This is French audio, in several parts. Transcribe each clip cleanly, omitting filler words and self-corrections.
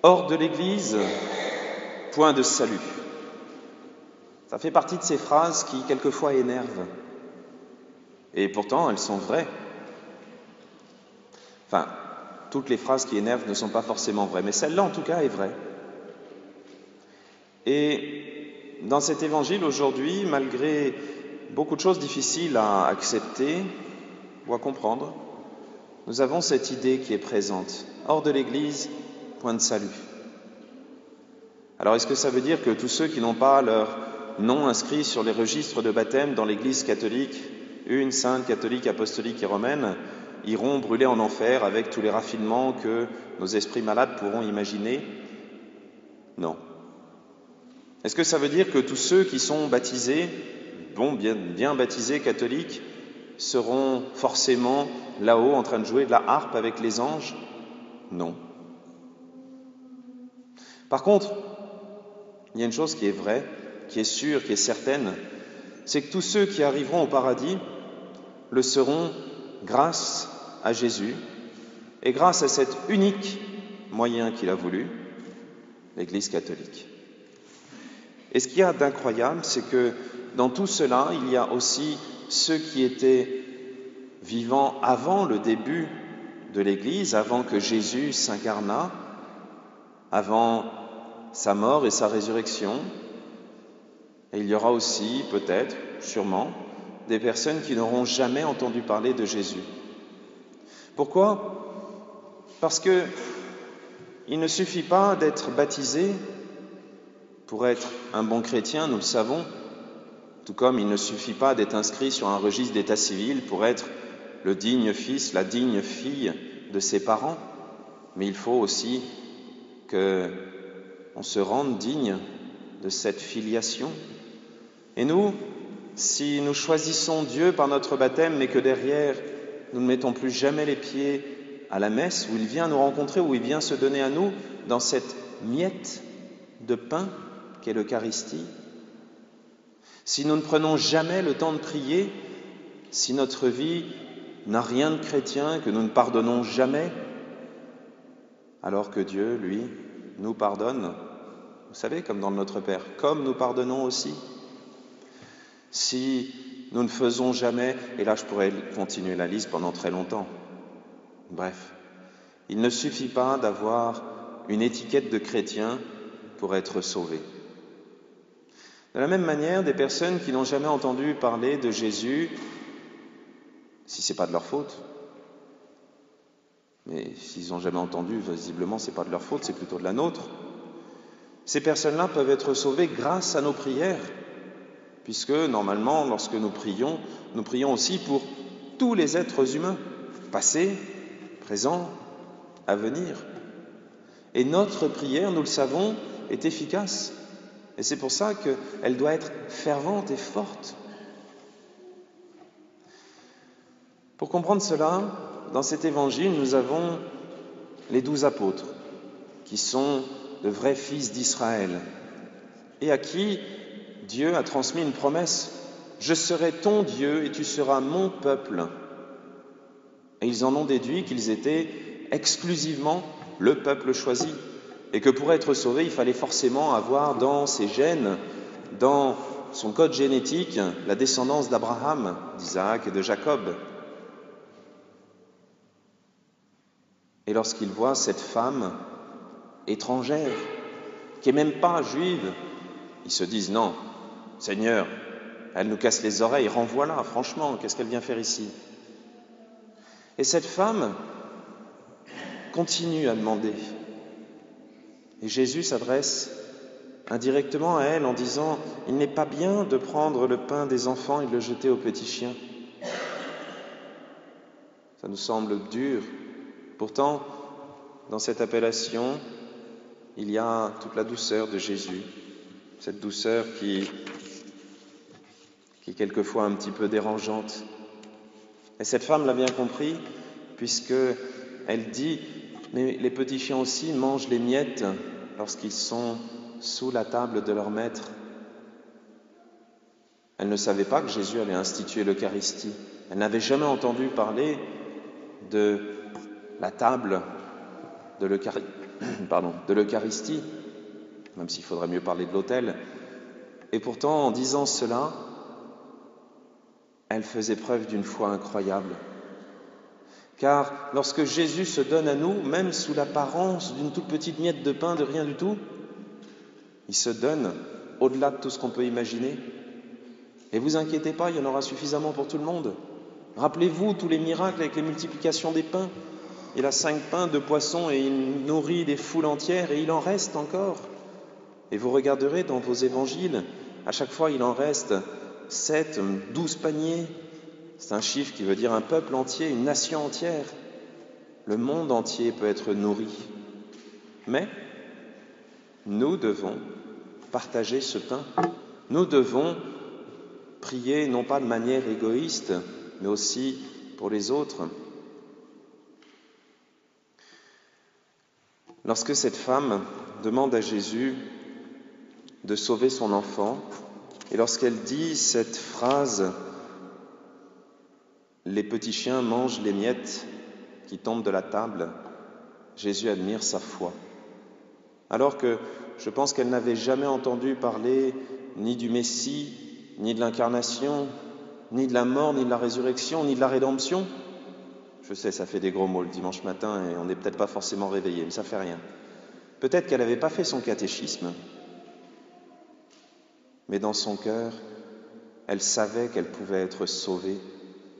Hors de l'Église, point de salut. Ça fait partie de ces phrases qui, quelquefois, énervent. Et pourtant, elles sont vraies. Enfin, toutes les phrases qui énervent ne sont pas forcément vraies, mais celle-là, en tout cas, est vraie. Et dans cet évangile, aujourd'hui, malgré beaucoup de choses difficiles à accepter ou à comprendre, nous avons cette idée qui est présente. Hors de l'Église, point de salut. Alors, est-ce que ça veut dire que tous ceux qui n'ont pas leur nom inscrit sur les registres de baptême dans l'Église catholique, une sainte, catholique, apostolique et romaine, iront brûler en enfer avec tous les raffinements que nos esprits malades pourront imaginer? Non. Est-ce que ça veut dire que tous ceux qui sont baptisés, bien baptisés catholiques, seront forcément là-haut en train de jouer de la harpe avec les anges? Non. Par contre, il y a une chose qui est vraie, qui est sûre, qui est certaine, c'est que tous ceux qui arriveront au paradis le seront grâce à Jésus et grâce à cet unique moyen qu'il a voulu, l'Église catholique. Et ce qu'il y a d'incroyable, c'est que dans tout cela, il y a aussi ceux qui étaient vivants avant le début de l'Église, avant que Jésus s'incarnât, avant sa mort et sa résurrection. Et il y aura aussi, peut-être, sûrement, des personnes qui n'auront jamais entendu parler de Jésus. Pourquoi ? Parce que il ne suffit pas d'être baptisé pour être un bon chrétien, nous le savons, tout comme il ne suffit pas d'être inscrit sur un registre d'état civil pour être le digne fils, la digne fille de ses parents, mais il faut aussi qu'on se rende digne de cette filiation. Et nous, si nous choisissons Dieu par notre baptême, mais que derrière, nous ne mettons plus jamais les pieds à la messe, où il vient nous rencontrer, où il vient se donner à nous, dans cette miette de pain qu'est l'Eucharistie, si nous ne prenons jamais le temps de prier, si notre vie n'a rien de chrétien, que nous ne pardonnons jamais, alors que Dieu, lui, nous pardonne, vous savez, comme dans le Notre Père, comme nous pardonnons aussi. Si nous ne faisons jamais, et là je pourrais continuer la liste pendant très longtemps, bref, il ne suffit pas d'avoir une étiquette de chrétien pour être sauvé. De la même manière, des personnes qui n'ont jamais entendu parler de Jésus, si ce n'est pas de leur faute, mais s'ils n'ont jamais entendu, visiblement ce n'est pas de leur faute, c'est plutôt de la nôtre, ces personnes-là peuvent être sauvées grâce à nos prières, puisque normalement, lorsque nous prions aussi pour tous les êtres humains, passés, présents, à venir. Et notre prière, nous le savons, est efficace. Et c'est pour ça qu'elle doit être fervente et forte. Pour comprendre cela, dans cet évangile, nous avons les 12 apôtres, qui sont de vrais fils d'Israël, et à qui Dieu a transmis une promesse. « Je serai ton Dieu et tu seras mon peuple ». Et ils en ont déduit qu'ils étaient exclusivement le peuple choisi, et que pour être sauvé, il fallait forcément avoir dans ses gènes, dans son code génétique, la descendance d'Abraham, d'Isaac et de Jacob. Et lorsqu'ils voient cette femme étrangère, qui n'est même pas juive, ils se disent « Non, Seigneur, elle nous casse les oreilles, renvoie-la, franchement, qu'est-ce qu'elle vient faire ici ?» Et cette femme continue à demander. Et Jésus s'adresse indirectement à elle en disant « Il n'est pas bien de prendre le pain des enfants et de le jeter aux petits chiens. » Ça nous semble dur. Pourtant, dans cette appellation, il y a toute la douceur de Jésus, cette douceur qui est quelquefois un petit peu dérangeante. Et cette femme l'a bien compris, puisqu'elle dit « Mais les petits chiens aussi mangent les miettes lorsqu'ils sont sous la table de leur maître. » Elle ne savait pas que Jésus allait instituer l'Eucharistie. Elle n'avait jamais entendu parler de la table de de l'Eucharistie, même s'il faudrait mieux parler de l'autel. Et pourtant, en disant cela, elle faisait preuve d'une foi incroyable. Car lorsque Jésus se donne à nous, même sous l'apparence d'une toute petite miette de pain, de rien du tout, il se donne au-delà de tout ce qu'on peut imaginer. Et vous inquiétez pas, il y en aura suffisamment pour tout le monde. Rappelez-vous tous les miracles avec les multiplications des pains. Il a 5 pains, 2 poissons et il nourrit des foules entières et il en reste encore. Et vous regarderez dans vos évangiles, à chaque fois il en reste 7, 12 paniers. C'est un chiffre qui veut dire un peuple entier, une nation entière. Le monde entier peut être nourri. Mais nous devons partager ce pain. Nous devons prier non pas de manière égoïste, mais aussi pour les autres. Lorsque cette femme demande à Jésus de sauver son enfant, et lorsqu'elle dit cette phrase « Les petits chiens mangent les miettes qui tombent de la table », Jésus admire sa foi. Alors que je pense qu'elle n'avait jamais entendu parler ni du Messie, ni de l'incarnation, ni de la mort, ni de la résurrection, ni de la rédemption. Je sais, ça fait des gros mots le dimanche matin et on n'est peut-être pas forcément réveillé, mais ça fait rien. Peut-être qu'elle n'avait pas fait son catéchisme, mais dans son cœur, elle savait qu'elle pouvait être sauvée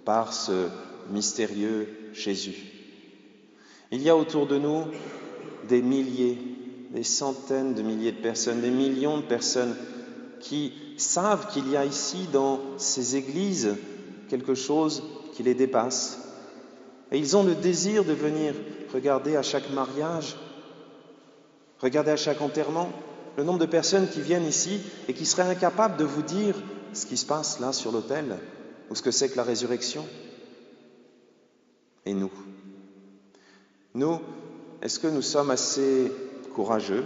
par ce mystérieux Jésus. Il y a autour de nous des milliers, des centaines de milliers de personnes, des millions de personnes qui savent qu'il y a ici dans ces églises quelque chose qui les dépasse. Et ils ont le désir de venir regarder à chaque mariage, regarder à chaque enterrement, le nombre de personnes qui viennent ici et qui seraient incapables de vous dire ce qui se passe là sur l'autel ou ce que c'est que la résurrection. Et nous, est-ce que nous sommes assez courageux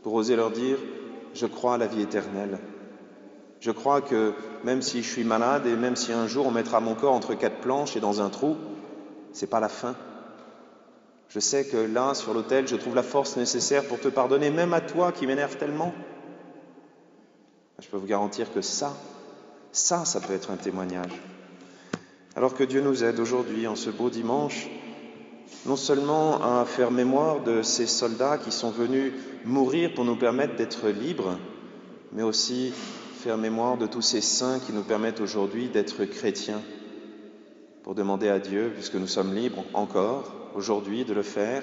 pour oser leur dire « Je crois à la vie éternelle. Je crois que même si je suis malade et même si un jour on mettra mon corps entre 4 planches et dans un trou, c'est pas la fin. Je sais que là, sur l'autel, je trouve la force nécessaire pour te pardonner, même à toi qui m'énerve tellement. » Je peux vous garantir que ça peut être un témoignage. Alors que Dieu nous aide aujourd'hui, en ce beau dimanche, non seulement à faire mémoire de ces soldats qui sont venus mourir pour nous permettre d'être libres, mais aussi faire mémoire de tous ces saints qui nous permettent aujourd'hui d'être chrétiens, pour demander à Dieu, puisque nous sommes libres encore aujourd'hui de le faire,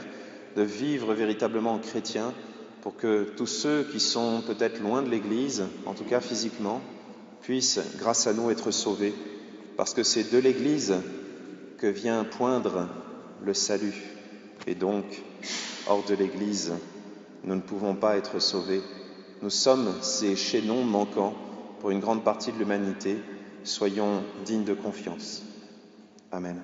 de vivre véritablement chrétiens, pour que tous ceux qui sont peut-être loin de l'Église, en tout cas physiquement, puissent, grâce à nous, être sauvés, parce que c'est de l'Église que vient poindre le salut. Et donc, hors de l'Église, nous ne pouvons pas être sauvés. Nous sommes ces chaînons manquants pour une grande partie de l'humanité. Soyons dignes de confiance. Amen.